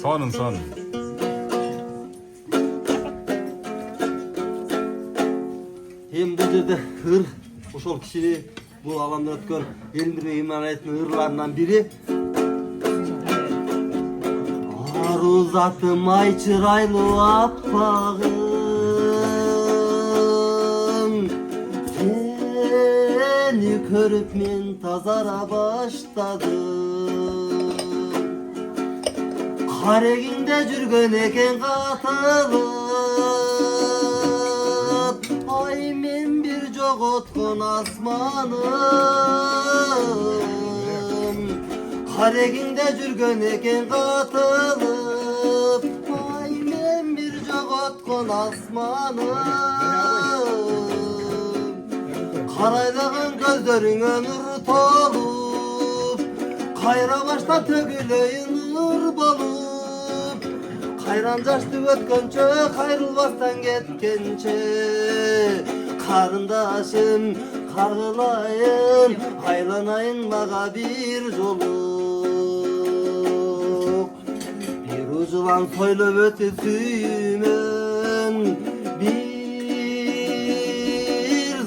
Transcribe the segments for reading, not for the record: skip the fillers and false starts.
Sonun. Hem bu yerde hır, ошол kişi bu alandan ötken elindirme imanetinin hırlarından biri. Aruz atım ay çıraylı appağım, seni körüp men tazara başladım. Kareginde жүрgөн eken katılıp, ay men bir jogotkon asmanım. Kareginde жүрgön eken katılıp, ay men bir jogotkon asmanım. Karaylagan gözleriňe nur tolup, kayra başta tögülöýün nur bolup, kayran jaşty ötkönçe, kayrılbastan ketkençe, karındaşım kagılayın, aylanayın maga bir joluk. Bir ujulan soylop ötü sүйүмөн, bir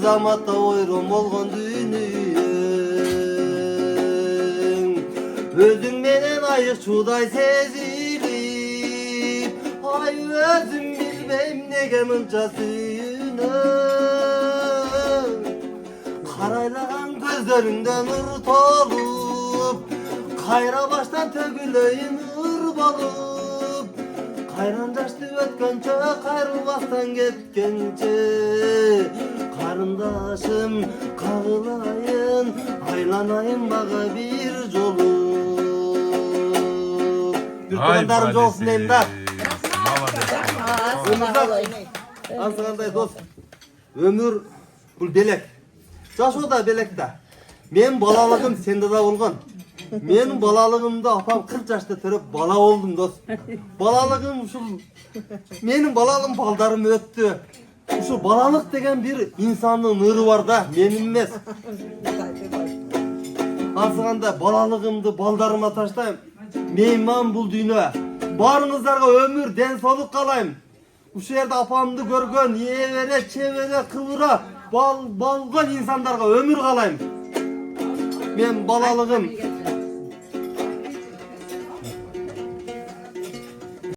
zamatda oyrum bolgon dünüyüm. Özüň menen ayık çuday sezilip, ay özüm bilmem nege mınça sүйünöm. Karaylagan gözleriňde nur tolup, kayra baştan tögülöýün nur bolup, kayran jaşty ötkönçe, kayrılbastan ketkençe, karındaşım kagılayın, aylanayın baga bir joluk. Türkmendarım olsun deyim da. Ansıgандай dost, ömür bul belek. Jaşoo da belek da. Men balalığım sende da bolgon. Menin balalığımda apam 40 yaşta törüp bala oldum dost. Balalığım uşul, menin balalığım baldarım öttü. Uşul balalık degen bir insanın ırı var da, menin emes. Ansıganda balalığımdı baldarıma taştayım. Meyman bul düýnö. Barıňızlarga ömür den soluk kalayım. Uşu yerde apamды görgön, yebere, çebere, kıvıra, balgon insanlarga ömür kalayım. Men balalığım